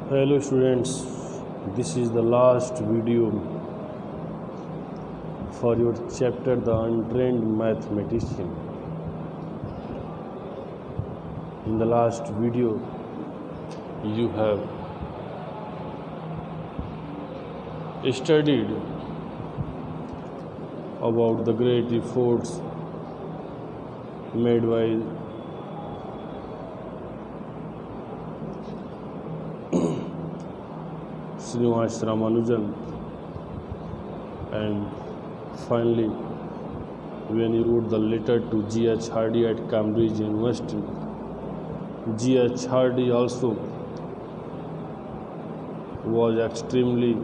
Hello students, this is the last video for your chapter The Untrained Mathematician. In the last video you have studied about the great efforts made by Srinivas Ramanujan, and finally when he wrote the letter to G.H. Hardy at Cambridge University. G.H. Hardy also was extremely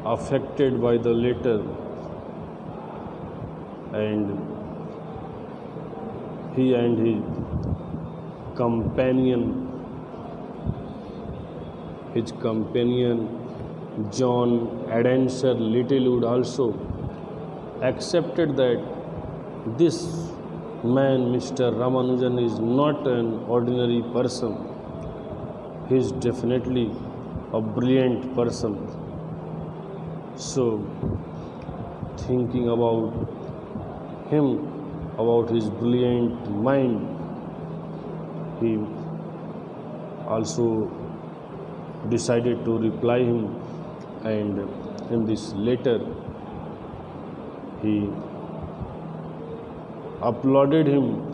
affected by the letter, and he and his companion John Adenshaw Littlewood also accepted that this man, Mr. Ramanujan, is not an ordinary person. He is definitely a brilliant person. So, thinking about him, about his brilliant mind, he also decided to reply him, and in this letter he applauded him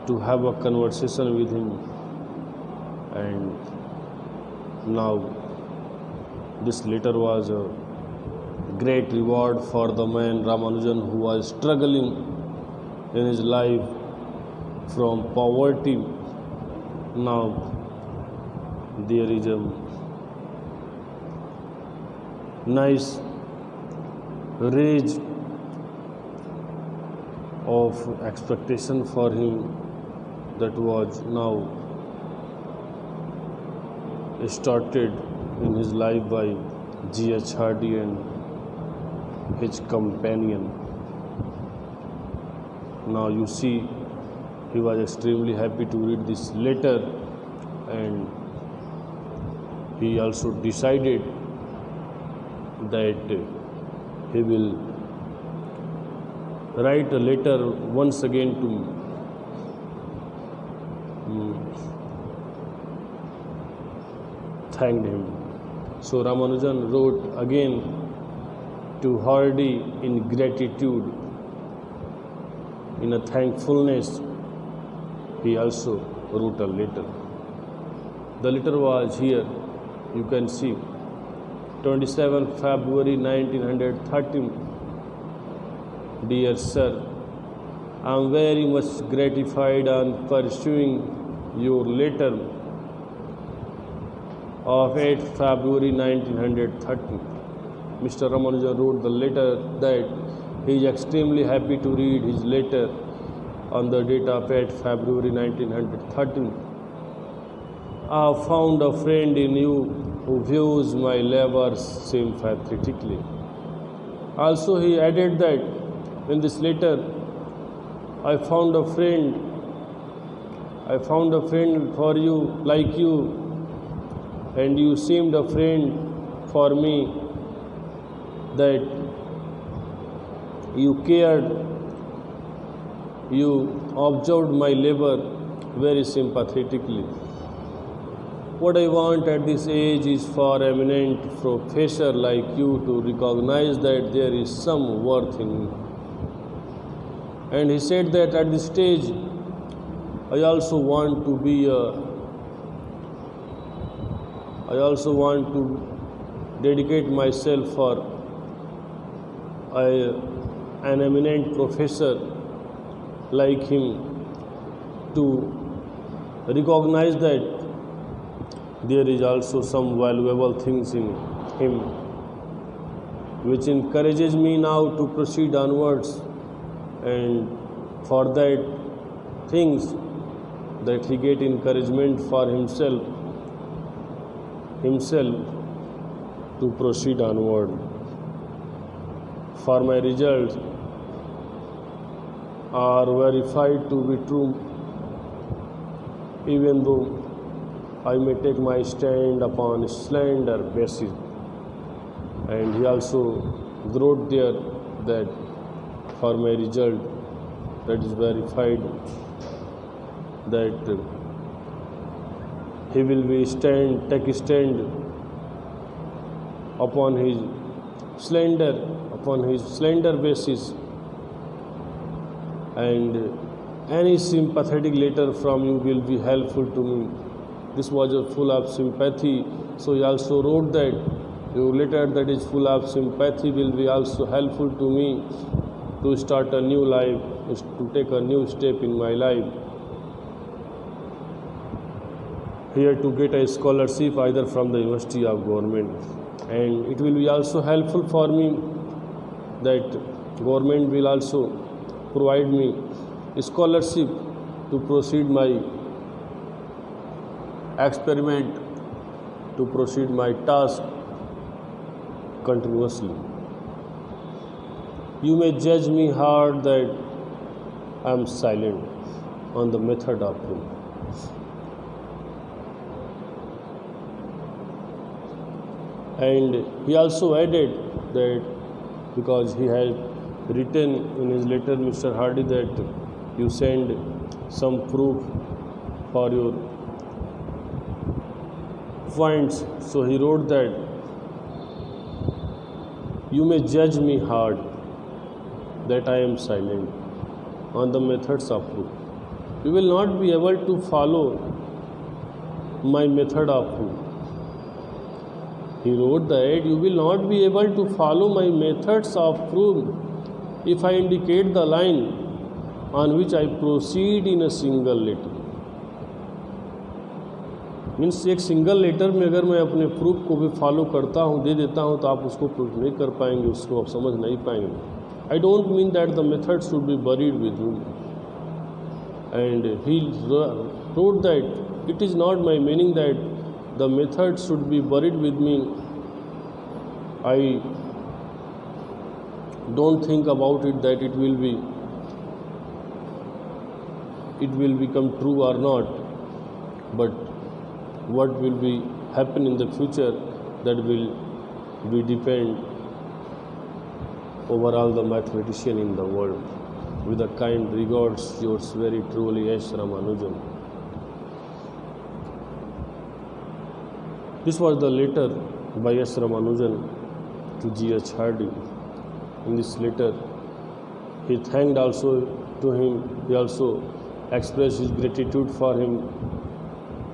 to have a conversation with him. And now this letter was a great reward for the man Ramanujan, who was struggling in his life from poverty. Now there is a nice rise of expectation for him that was now started in his life by G.H. Hardy and his companion. Now you see, he was extremely happy to read this letter, and he also decided that he will write a letter once again to thank him. So Ramanujan wrote again to Hardy in gratitude, in a thankfulness. He also wrote a letter. The letter was here, you can see, 27 February 1913. Dear Sir, I am very much gratified on pursuing your letter of 8 February 1913. Mr. Ramanujan wrote the letter that he is extremely happy to read his letter on the date of 8 February 1913. I have found a friend in you who views my labors sympathetically. Also, he added that in this letter, I found a friend for you, like you, and you seemed a friend for me, that you cared, you observed my labor very sympathetically. What I want at this age is for eminent professor like you to recognize that there is some worth in me. And he said that at this stage, I also want to dedicate myself for an eminent professor like him, to recognize that there is also some valuable things in him, which encourages me now to proceed onwards, and for that things that he get encouragement for himself to proceed onward. For my results are verified to be true even though I may take my stand upon slender basis. And he also wrote there that for my result that is verified that he will be take a stand upon his slender basis, and any sympathetic letter from you will be helpful to me. This was full of sympathy, so he also wrote that your letter that is full of sympathy will be also helpful to me to start a new life, to take a new step in my life. Here to get a scholarship either from the University of Government, and it will be also helpful for me that government will also provide me a scholarship to proceed my experiment, to proceed my task continuously. You may judge me hard that I am silent on the method of proof. And he also added that because he had written in his letter, Mr. Hardy, that you send some proof for your points. So he wrote that you may judge me hard that I am silent on the methods of proof. You will not be able to follow my method of proof. He wrote that you will not be able to follow my methods of proof if I indicate the line on which I proceed in a single letter. Means एक single letter में अगर मैं अपने proof को भी follow करता हूँ, दे देता हूँ, तो आप उसको प्रूफ नहीं कर पाएंगे, उसको आप समझ नहीं पाएंगे. I don't mean that the method should be buried with me. And he wrote that it is not my meaning that the method should be buried with me. I don't think about it that it will become true or not, but what will be happen in the future, that will be depend over all the mathematician in the world. With the kind regards, yours very truly, S. Ramanujan. This was the letter by S. Ramanujan to G.H. Hardy. In this letter, he thanked also to him. He also expressed his gratitude for him.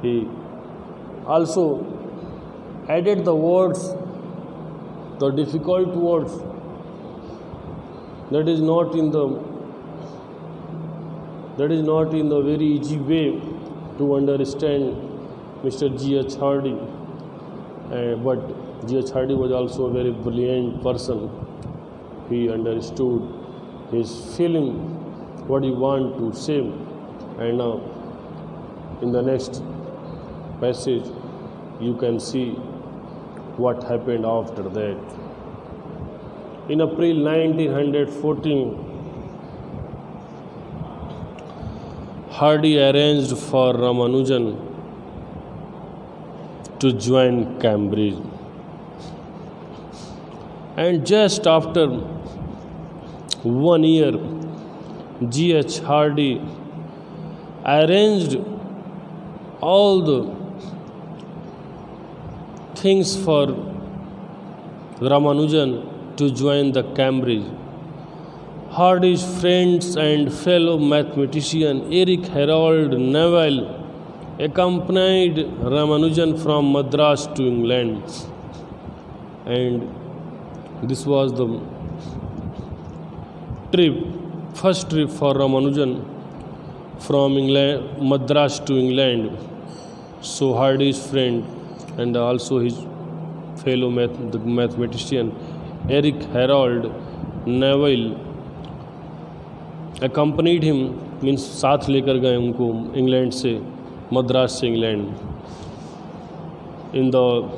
He also added the words, the difficult words, that is not in the very easy way to understand Mr. G.H. Hardy. But G.H. Hardy was also a very brilliant person. He understood his feeling, what he wanted to say. And now, in the next passage, you can see what happened after that. In April 1914, Hardy arranged for Ramanujan to join Cambridge, and just after 1 year, G.H. Hardy arranged all the things for Ramanujan to join the Cambridge. Hardy's friends and fellow mathematician Eric Harold Neville accompanied Ramanujan from Madras to England, and this was the first trip for Ramanujan from England, Madras to England. So Hardy's friend and also his fellow mathematician Eric Harold Neville accompanied him, means साथ लेकर गए उनको England से, मद्रास से England. In the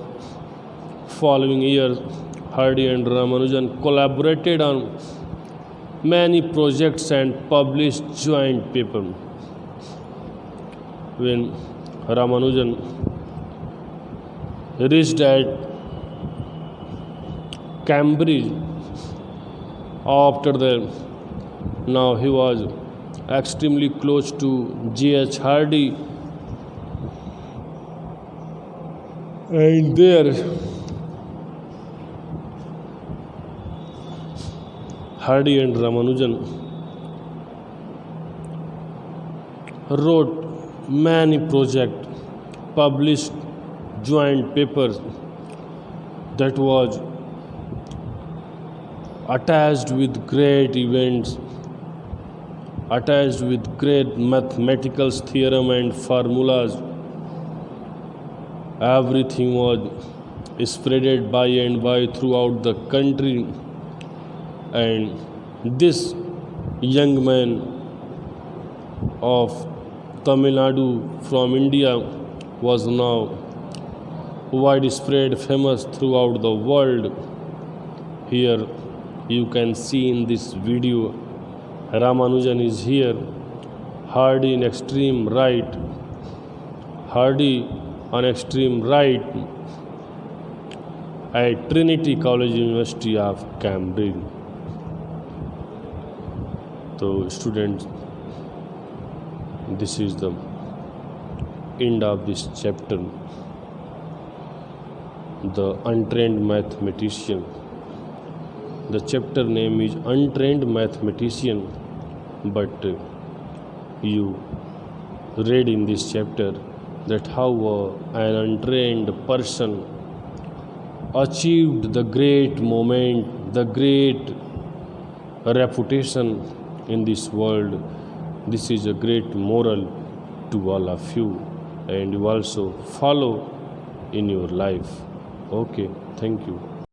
following years, Hardy and Ramanujan collaborated on many projects and published joint papers. when Ramanujan reached at Cambridge. After that, now he was extremely close to G.H. Hardy, and there Hardy and Ramanujan wrote many projects, published joint papers that was attached with great events, attached with great mathematical theorem and formulas. Everything was spreaded by and by throughout the country, and this young man of Tamil Nadu from India was now widespread famous throughout the world. Here you can see in this video Ramanujan is here, Hardy in extreme right, Hardy on extreme right at Trinity College University of Cambridge. So students, this is the end of this chapter, the untrained mathematician. The chapter name is Untrained Mathematician, but you read in this chapter that how an untrained person achieved the great moment, the great reputation in this world. This is a great moral to all of you, and you also follow in your life. Okay, thank you.